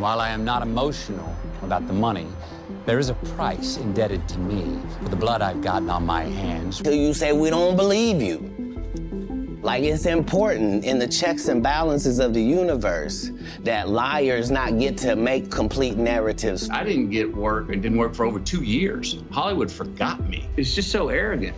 And while I am not emotional about the money, there is a price indebted to me for the blood I've gotten on my hands. Till you say we don't believe you. Like, it's important in the checks and balances of the universe that liars not get to make complete narratives. I didn't get work and didn't work for over 2 years. Hollywood forgot me. It's just so arrogant.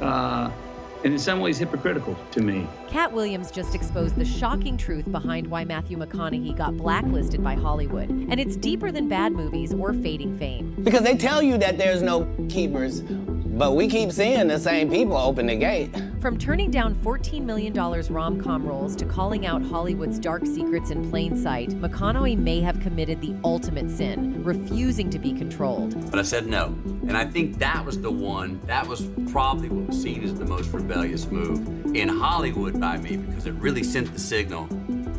And in some ways hypocritical to me. Katt Williams just exposed the shocking truth behind why Matthew McConaughey got blacklisted by Hollywood. And it's deeper than bad movies or fading fame. Because they tell you that there's no keepers, but we keep seeing the same people open the gate. From turning down $14 million rom-com roles to calling out Hollywood's dark secrets in plain sight, McConaughey may have committed the ultimate sin, refusing to be controlled. But I said no. And I think that was the one, that was probably what was seen as the most rebellious move in Hollywood by me, because it really sent the signal,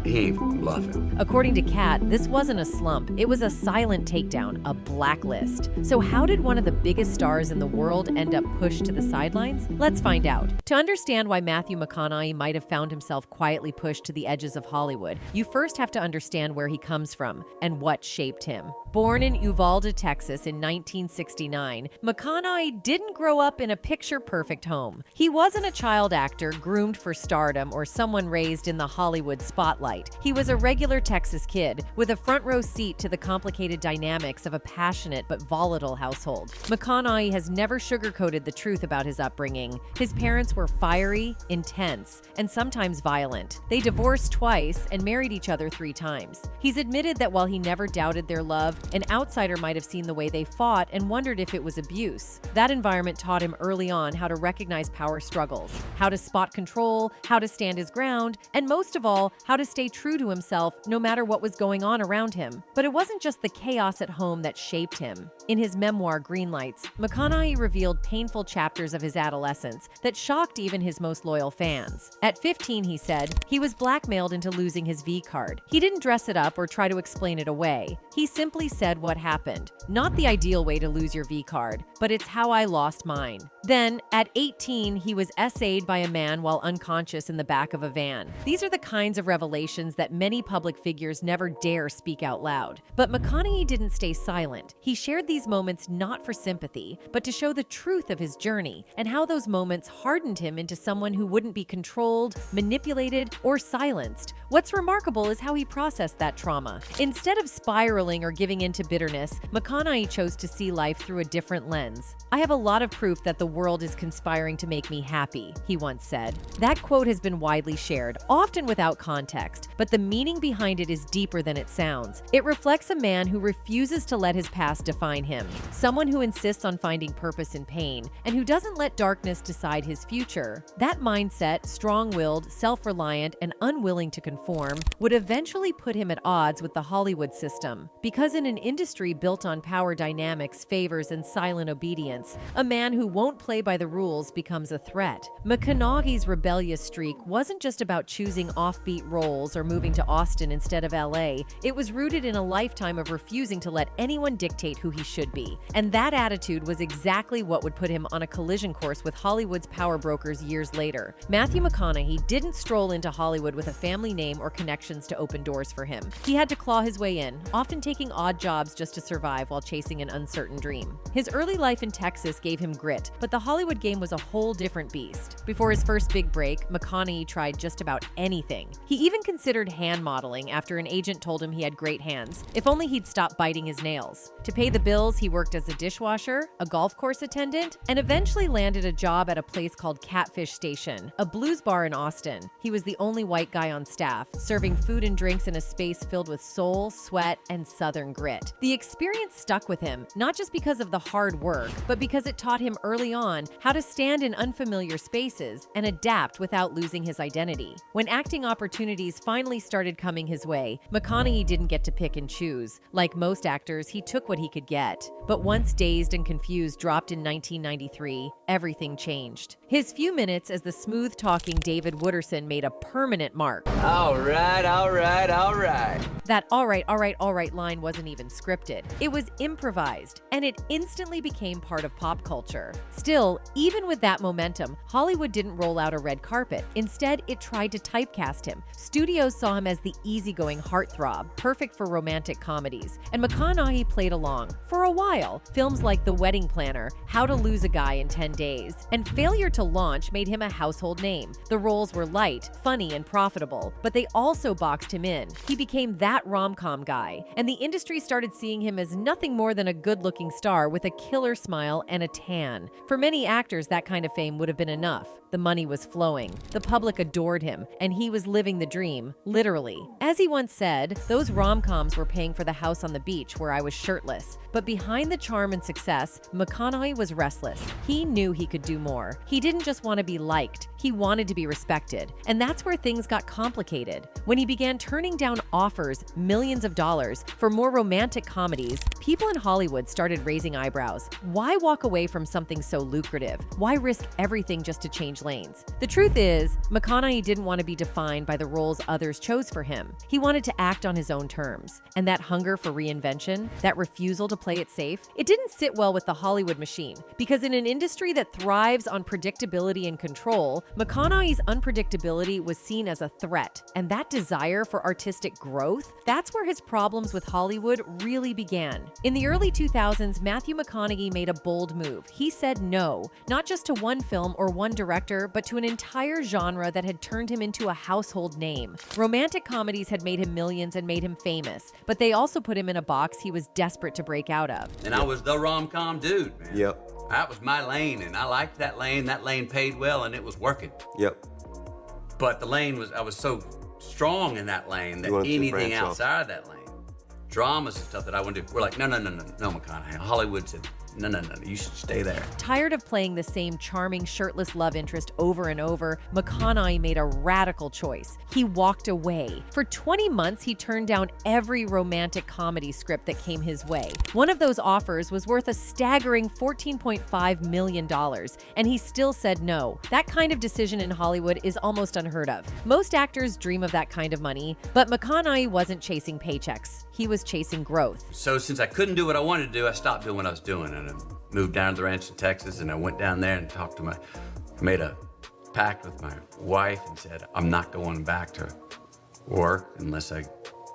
he ain't bluffing. According to Katt, this wasn't a slump. It was a silent takedown, a blacklist. So how did one of the biggest stars in the world end up pushed to the sidelines? Let's find out. To understand why Matthew McConaughey might have found himself quietly pushed to the edges of Hollywood, you first have to understand where he comes from and what shaped him. Born in Uvalde, Texas in 1969, McConaughey didn't grow up in a picture-perfect home. He wasn't a child actor groomed for stardom or someone raised in the Hollywood spotlight. He was a regular Texas kid with a front-row seat to the complicated dynamics of a passionate but volatile household. McConaughey has never sugarcoated the truth about his upbringing. His parents were fiery, intense, and sometimes violent. They divorced twice and married each other 3 times. He's admitted that while he never doubted their love, an outsider might have seen the way they fought and wondered if it was abuse. That environment taught him early on how to recognize power struggles, how to spot control, how to stand his ground, and most of all, how to stay true to himself no matter what was going on around him. But it wasn't just the chaos at home that shaped him. In his memoir, Greenlights, McConaughey revealed painful chapters of his adolescence that shocked even his most loyal fans. At 15, he said, he was blackmailed into losing his V card. He didn't dress it up or try to explain it away. He simply said what happened. Not the ideal way to lose your V card, but it's how I lost mine. Then, at 18, he was essayed by a man while unconscious in the back of a van. These are the kinds of revelations that many public figures never dare speak out loud. But McConaughey didn't stay silent. He shared these moments not for sympathy, but to show the truth of his journey and how those moments hardened him into someone who wouldn't be controlled, manipulated, or silenced. What's remarkable is how he processed that trauma. Instead of spiraling or giving in to bitterness, McConaughey chose to see life through a different lens. I have a lot of proof that the world is conspiring to make me happy, he once said. That quote has been widely shared, often without context, but the meaning behind it is deeper than it sounds. It reflects a man who refuses to let his past define him, someone who insists on finding purpose in pain, and who doesn't let darkness decide his future. That mindset, strong-willed, self-reliant, and unwilling to conform, would eventually put him at odds with the Hollywood system. Because in an industry built on power dynamics, favors, and silent obedience, a man who won't play by the rules becomes a threat. McConaughey's rebellious streak wasn't just about choosing offbeat roles or moving to Austin instead of LA. It was rooted in a lifetime of refusing to let anyone dictate who he should be. And that attitude was exactly what would put him on a collision course with Hollywood's power brokers years later. Matthew McConaughey didn't stroll into Hollywood with a family name or connections to open doors for him. He had to claw his way in, often taking odd jobs just to survive while chasing an uncertain dream. His early life in Texas gave him grit, but the Hollywood game was a whole different beast. Before his first big break, McConaughey tried just about anything. He even considered hand modeling after an agent told him he had great hands, if only he'd stop biting his nails. To pay the bills, he worked as a dishwasher, a golf course attendant, and eventually landed a job at a place called Catfish Station, a blues bar in Austin. He was the only white guy on staff, serving food and drinks in a space filled with soul, sweat, and Southern grit. The experience stuck with him, not just because of the hard work, but because it taught him early on how to stand in unfamiliar spaces and adapt without losing his identity. When acting opportunities finally started coming his way, McConaughey didn't get to pick and choose. Like most actors, he took what he could get. But once Dazed and Confused dropped in 1993, everything changed. His few minutes as the smooth-talking David Wooderson made a permanent mark. All right, all right, all right. That all right line wasn't even scripted. It was improvised, and it instantly became part of pop culture. Still, even with that momentum, Hollywood didn't roll out a red carpet. Instead, it tried to typecast him. Studios saw him as the easygoing heartthrob, perfect for romantic comedies. And McConaughey played along. For a while, films like The Wedding Planner, How to Lose a Guy in 10 Days, and Failure to Launch made him a household name. The roles were light, funny, and profitable, but they also boxed him in. He became that rom-com guy, and the industry started seeing him as nothing more than a good-looking star with a killer smile and a tan. For many actors, that kind of fame would have been enough. The money was flowing. The public adored him, and he was living the dream, literally. As he once said, those rom-coms were paying for the house on the beach where I was shirtless. But behind the charm and success, McConaughey was restless. He knew he could do more. He didn't just want to be liked. He wanted to be respected. And that's where things got complicated. When he began turning down offers, millions of dollars, for more romantic comedies, people in Hollywood started raising eyebrows. Why walk away from something so lucrative? Why risk everything just to change lanes? The truth is, McConaughey didn't want to be defined by the roles others chose for him. He wanted to act on his own terms. And that hunger for reinvention, that refusal to play it safe, it didn't sit well with the Hollywood machine. Because in an industry that thrives on predictability and control, McConaughey's unpredictability was seen as a threat. And that desire for artistic growth, that's where his problems with Hollywood really began. In the early 2000s, Matthew McConaughey made a bold move. He said no, not just to one film or one director, but to an entire genre that had turned him into a household name. Romantic comedies had made him millions and made him famous, but they also put him in a box he was desperate to break out of. And I was the rom-com dude, man. Yep. That was my lane, and I liked that lane. That lane paid well, and it was working. Yep. But the lane was, I was so strong in that lane that anything outside of that lane, dramas and stuff that I wanted to do, we're like, no, McConaughey. Hollywood said, no, you should stay there. Tired of playing the same charming, shirtless love interest over and over, McConaughey made a radical choice. He walked away. For 20 months, he turned down every romantic comedy script that came his way. One of those offers was worth a staggering $14.5 million, and he still said no. That kind of decision in Hollywood is almost unheard of. Most actors dream of that kind of money, but McConaughey wasn't chasing paychecks. He was chasing growth. So since I couldn't do what I wanted to do, I stopped doing what I was doing. And I moved down to the ranch in Texas, and I went down there and talked to made a pact with my wife and said, I'm not going back to work unless I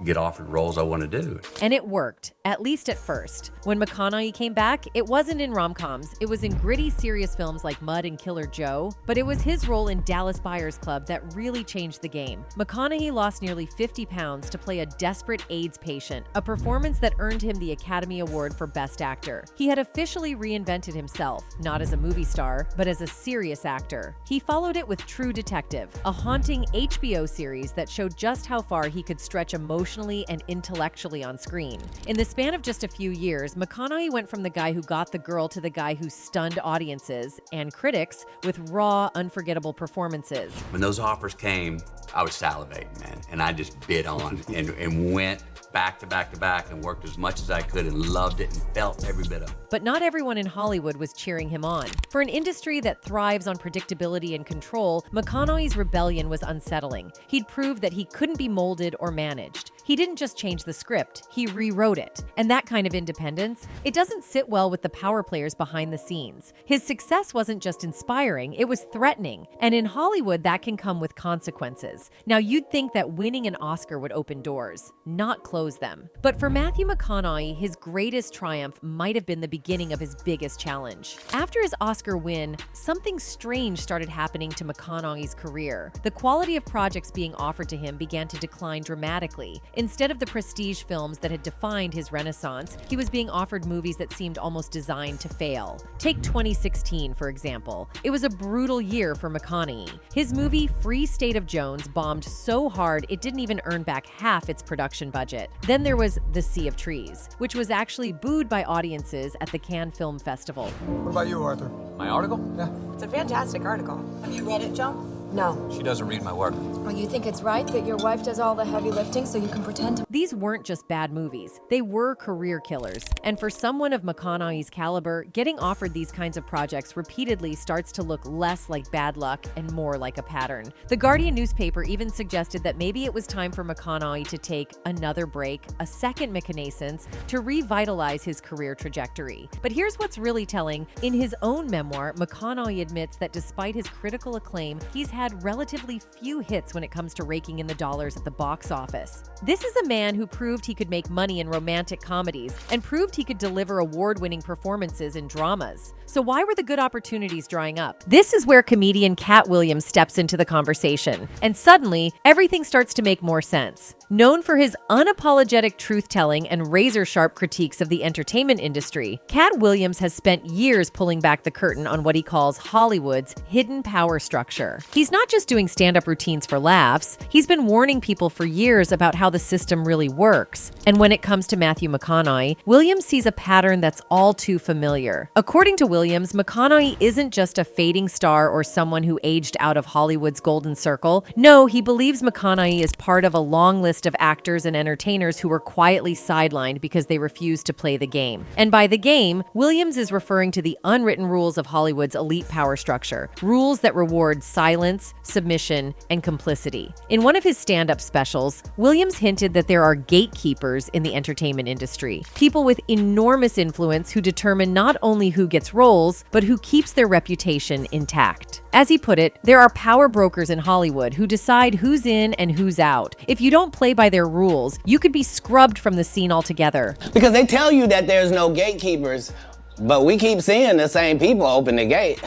get offered roles I want to do. And it worked, at least at first. When McConaughey came back, it wasn't in rom-coms. It was in gritty, serious films like Mud and Killer Joe, but it was his role in Dallas Buyers Club that really changed the game. McConaughey lost nearly 50 pounds to play a desperate AIDS patient, a performance that earned him the Academy Award for Best Actor. He had officially reinvented himself, not as a movie star, but as a serious actor. He followed it with True Detective, a haunting HBO series that showed just how far he could stretch emotionally and intellectually on screen. In the span of just a few years, McConaughey went from the guy who got the girl to the guy who stunned audiences and critics with raw, unforgettable performances. When those offers came, I was salivating, man, and I just bid on and went back to back to back and worked as much as I could and loved it and felt every bit of it. But not everyone in Hollywood was cheering him on. For an industry that thrives on predictability and control, McConaughey's rebellion was unsettling. He'd proved that he couldn't be molded or managed. He didn't just change the script, he rewrote it. And that kind of independence, it doesn't sit well with the power players behind the scenes. His success wasn't just inspiring, it was threatening. And in Hollywood, that can come with consequences. Now, you'd think that winning an Oscar would open doors, not close them. But for Matthew McConaughey, his greatest triumph might have been the beginning of his biggest challenge. After his Oscar win, something strange started happening to McConaughey's career. The quality of projects being offered to him began to decline dramatically. Instead of the prestige films that had defined his renaissance, he was being offered movies that seemed almost designed to fail. Take 2016, for example. It was a brutal year for McConaughey. His movie Free State of Jones bombed so hard it didn't even earn back half its production budget. Then there was The Sea of Trees, which was actually booed by audiences at the Cannes Film Festival. What about you, Arthur? My article? Yeah. It's a fantastic article. Have you read it, Joe? No. She doesn't read my work. Well, you think it's right that your wife does all the heavy lifting so you can pretend to... These weren't just bad movies. They were career killers. And for someone of McConaughey's caliber, getting offered these kinds of projects repeatedly starts to look less like bad luck and more like a pattern. The Guardian newspaper even suggested that maybe it was time for McConaughey to take another break, a second McConaissance, to revitalize his career trajectory. But here's what's really telling. In his own memoir, McConaughey admits that despite his critical acclaim, he's had relatively few hits when it comes to raking in the dollars at the box office. This is a man who proved he could make money in romantic comedies and proved he could deliver award-winning performances in dramas. So why were the good opportunities drying up? This is where comedian Katt Williams steps into the conversation. And suddenly, everything starts to make more sense. Known for his unapologetic truth-telling and razor-sharp critiques of the entertainment industry, Katt Williams has spent years pulling back the curtain on what he calls Hollywood's hidden power structure. He's not just doing stand-up routines for laughs, he's been warning people for years about how the system really works. And when it comes to Matthew McConaughey, Williams sees a pattern that's all too familiar. According to Williams, McConaughey isn't just a fading star or someone who aged out of Hollywood's golden circle. No, he believes McConaughey is part of a long list of actors and entertainers who were quietly sidelined because they refused to play the game. And by the game, Williams is referring to the unwritten rules of Hollywood's elite power structure, rules that reward silence, submission, and complicity. In one of his stand-up specials, Williams hinted that there are gatekeepers in the entertainment industry, people with enormous influence who determine not only who gets roles, but who keeps their reputation intact. As he put it, there are power brokers in Hollywood who decide who's in and who's out. If you don't play by their rules, you could be scrubbed from the scene altogether. Because they tell you that there's no gatekeepers, but we keep seeing the same people open the gate.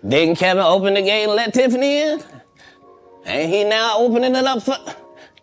Didn't Kevin open the gate and let Tiffany in? Ain't he now opening it up for...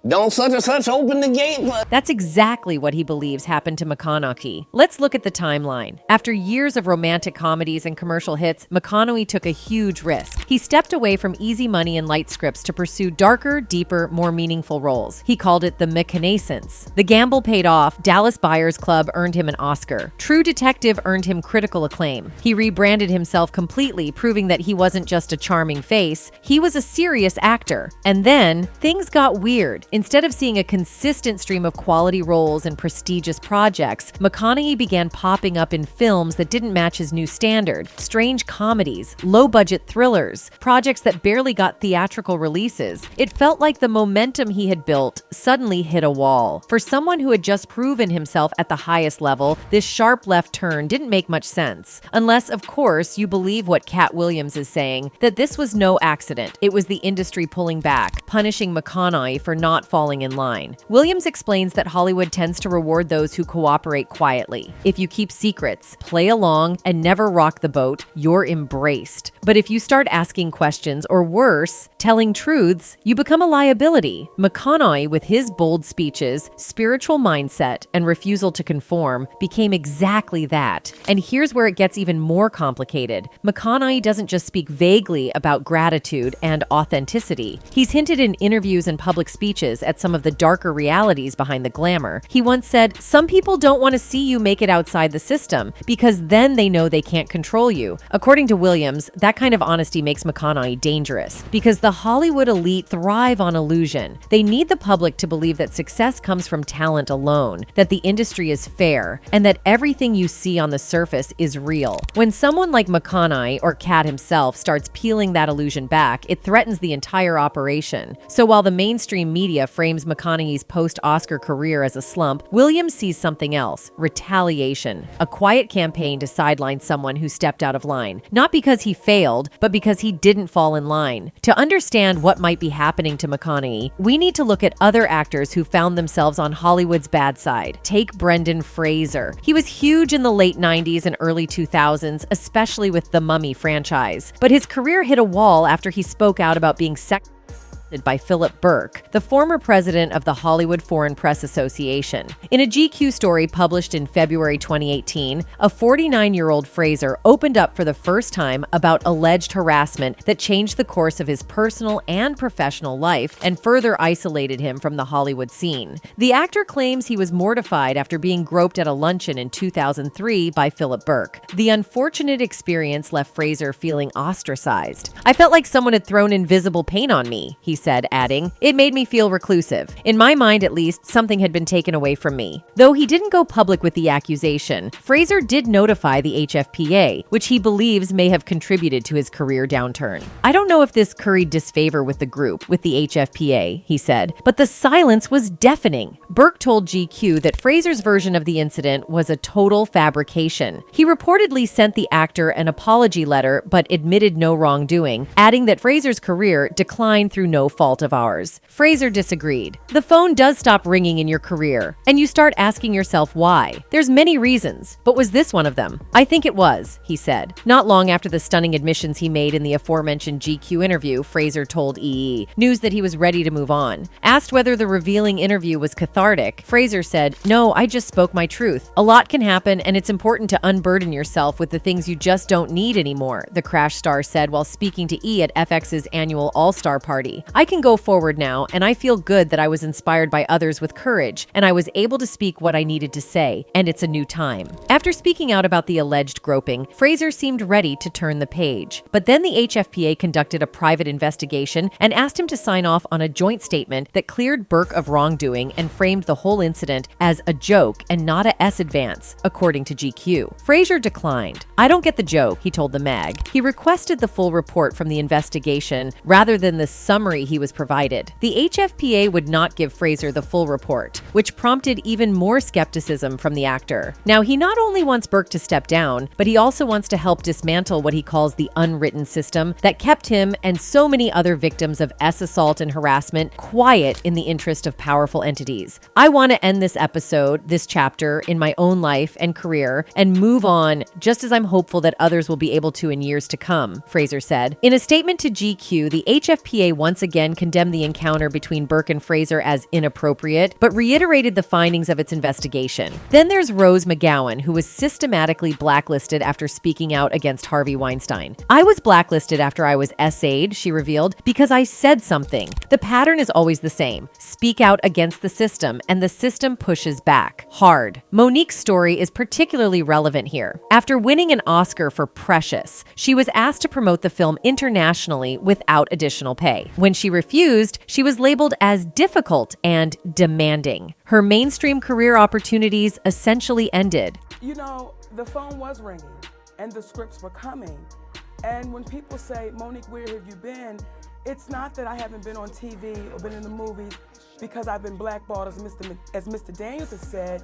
Don't such and such open the gate? That's exactly what he believes happened to McConaughey. Let's look at the timeline. After years of romantic comedies and commercial hits, McConaughey took a huge risk. He stepped away from easy money and light scripts to pursue darker, deeper, more meaningful roles. He called it the McConaissance. The gamble paid off. Dallas Buyers Club earned him an Oscar. True Detective earned him critical acclaim. He rebranded himself completely, proving that he wasn't just a charming face, he was a serious actor. And then, things got weird. Instead of seeing a consistent stream of quality roles and prestigious projects, McConaughey began popping up in films that didn't match his new standard, strange comedies, low-budget thrillers, projects that barely got theatrical releases. It felt like the momentum he had built suddenly hit a wall. For someone who had just proven himself at the highest level, this sharp left turn didn't make much sense. Unless, of course, you believe what Katt Williams is saying, that this was no accident. It was the industry pulling back, punishing McConaughey for not falling in line. Williams explains that Hollywood tends to reward those who cooperate quietly. If you keep secrets, play along, and never rock the boat, you're embraced. But if you start asking questions, or worse, telling truths, you become a liability. McConaughey, with his bold speeches, spiritual mindset, and refusal to conform, became exactly that. And here's where it gets even more complicated. McConaughey doesn't just speak vaguely about gratitude and authenticity. He's hinted in interviews and public speeches at some of the darker realities behind the glamour. He once said, "Some people don't want to see you make it outside the system because then they know they can't control you." According to Williams, that kind of honesty makes McConaughey dangerous because the Hollywood elite thrive on illusion. They need the public to believe that success comes from talent alone, that the industry is fair, and that everything you see on the surface is real. When someone like McConaughey or Katt himself starts peeling that illusion back, it threatens the entire operation. So while the mainstream media frames McConaughey's post-Oscar career as a slump, Williams sees something else: retaliation. A quiet campaign to sideline someone who stepped out of line, not because he failed, but because he didn't fall in line. To understand what might be happening to McConaughey, we need to look at other actors who found themselves on Hollywood's bad side. Take Brendan Fraser. He was huge in the late 90s and early 2000s, especially with the Mummy franchise. But his career hit a wall after he spoke out about being by Philip Burke, the former president of the Hollywood Foreign Press Association. In a GQ story published in February 2018, a 49-year-old Fraser opened up for the first time about alleged harassment that changed the course of his personal and professional life and further isolated him from the Hollywood scene. The actor claims he was mortified after being groped at a luncheon in 2003 by Philip Burke. The unfortunate experience left Fraser feeling ostracized. "I felt like someone had thrown invisible paint on me," he said, adding, "It made me feel reclusive. In my mind, at least, something had been taken away from me." Though he didn't go public with the accusation, Fraser did notify the HFPA, which he believes may have contributed to his career downturn. "I don't know if this curried disfavor with the group, with the HFPA," he said, "but the silence was deafening." Burke told GQ that Fraser's version of the incident was a total fabrication. He reportedly sent the actor an apology letter but admitted no wrongdoing, adding that Fraser's career declined through no fault of ours. Fraser disagreed. "The phone does stop ringing in your career, and you start asking yourself why. There's many reasons, but was this one of them? I think it was," he said. Not long after the stunning admissions he made in the aforementioned GQ interview, Fraser told EE News that he was ready to move on. Asked whether the revealing interview was cathartic, Fraser said, "No, I just spoke my truth. A lot can happen, and it's important to unburden yourself with the things you just don't need anymore," the Crash star said while speaking to E at FX's annual All-Star Party. "I can go forward now, and I feel good that I was inspired by others with courage, and I was able to speak what I needed to say, and it's a new time." After speaking out about the alleged groping, Fraser seemed ready to turn the page. But then the HFPA conducted a private investigation and asked him to sign off on a joint statement that cleared Burke of wrongdoing and framed the whole incident as a joke and not a S-advance, according to GQ. Fraser declined. "I don't get the joke," he told the mag. He requested the full report from the investigation rather than the summary he was provided. The HFPA would not give Fraser the full report, which prompted even more skepticism from the actor. Now, he not only wants Burke to step down, but he also wants to help dismantle what he calls the unwritten system that kept him and so many other victims of assault and harassment quiet in the interest of powerful entities. "I want to end this episode, this chapter, in my own life and career and move on, just as I'm hopeful that others will be able to in years to come," Fraser said. In a statement to GQ, the HFPA once again condemned the encounter between Burke and Fraser as inappropriate, but reiterated the findings of its investigation. Then there's Rose McGowan, who was systematically blacklisted after speaking out against Harvey Weinstein. "I was blacklisted after I was essayed," she revealed, "because I said something. The pattern is always the same. Speak out against the system, and the system pushes back. Hard." Monique's story is particularly relevant here. After winning an Oscar for Precious, she was asked to promote the film internationally without additional pay. When she refused, she was labeled as difficult and demanding. Her mainstream career opportunities essentially ended. You know, the phone was ringing and the scripts were coming. And when people say, "Monique, where have you been?" It's not that I haven't been on TV or been in the movies because I've been blackballed, as Mr. Daniels has said.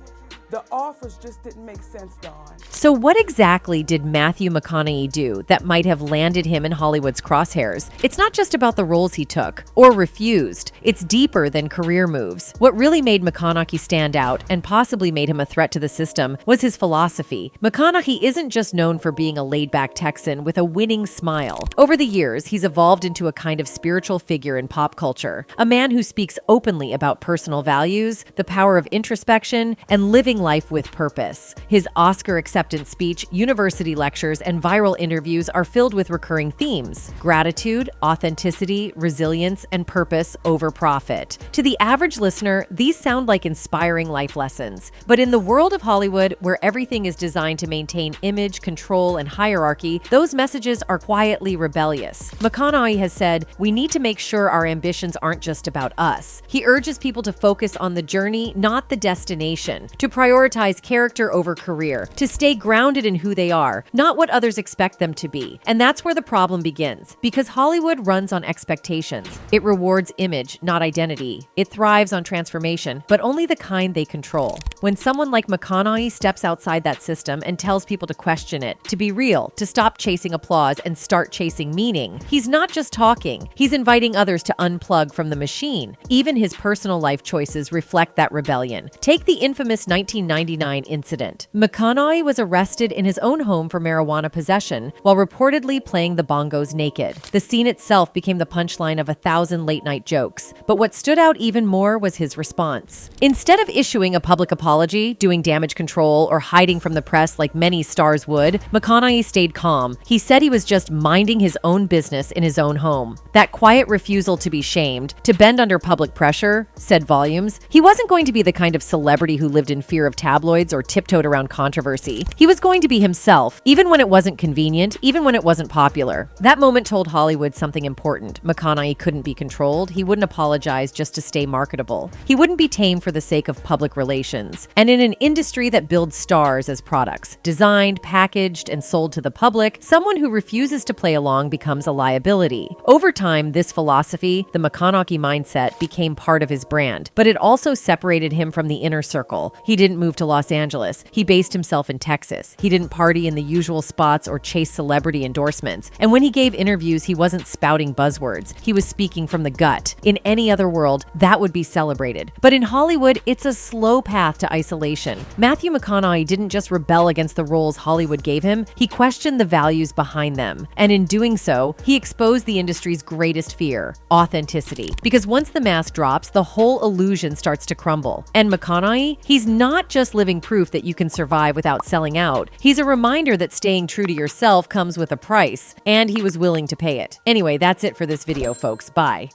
The offers just didn't make sense, Dawn. So what exactly did Matthew McConaughey do that might have landed him in Hollywood's crosshairs? It's not just about the roles he took or refused. It's deeper than career moves. What really made McConaughey stand out and possibly made him a threat to the system was his philosophy. McConaughey isn't just known for being a laid-back Texan with a winning smile. Over the years, he's evolved into a kind of spiritual figure in pop culture, a man who speaks openly about personal values, the power of introspection, and living life with purpose. His Oscar acceptance speech, university lectures, and viral interviews are filled with recurring themes: gratitude, authenticity, resilience, and purpose over profit. To the average listener, these sound like inspiring life lessons. But in the world of Hollywood, where everything is designed to maintain image, control, and hierarchy, those messages are quietly rebellious. McConaughey has said, "We need to make sure our ambitions aren't just about us." He urges people to focus on the journey, not the destination, to prioritize character over career, to stay grounded in who they are, not what others expect them to be. And that's where the problem begins, because Hollywood runs on expectations. It rewards image, not identity. It thrives on transformation, but only the kind they control. When someone like McConaughey steps outside that system and tells people to question it, to be real, to stop chasing applause and start chasing meaning, he's not just talking, he's inviting others to unplug from the machine. Even his personal life choices reflect that rebellion. Take the infamous 1999 incident. McConaughey was arrested in his own home for marijuana possession while reportedly playing the bongos naked. The scene itself became the punchline of 1,000 late-night jokes. But what stood out even more was his response. Instead of issuing a public apology, doing damage control, or hiding from the press like many stars would, McConaughey stayed calm. He said he was just minding his own business in his own home. That quiet refusal to be shamed, to bend under public pressure, said volumes. He wasn't going to be the kind of celebrity who lived in fear of tabloids or tiptoed around controversy. He was going to be himself, even when it wasn't convenient, even when it wasn't popular. That moment told Hollywood something important. McConaughey couldn't be controlled. He wouldn't apologize just to stay marketable. He wouldn't be tame for the sake of public relations. And in an industry that builds stars as products, designed, packaged, and sold to the public, someone who refuses to play along becomes a liability. Over time, this philosophy, the McConaughey mindset, became part of his brand, but it also separated him from the inner circle. He didn't move to Los Angeles. He based himself in Texas. He didn't party in the usual spots or chase celebrity endorsements. And when he gave interviews, he wasn't spouting buzzwords. He was speaking from the gut. In any other world, that would be celebrated. But in Hollywood, it's a slow path to isolation. Matthew McConaughey didn't just rebel against the roles Hollywood gave him, he questioned the values behind them. And in doing so, he exposed the industry's greatest fear: authenticity. Because once the mask drops, the whole illusion starts to crumble. And McConaughey, he's not just living proof that you can survive without selling out. He's a reminder that staying true to yourself comes with a price, and he was willing to pay it. Anyway, that's it for this video, folks. Bye.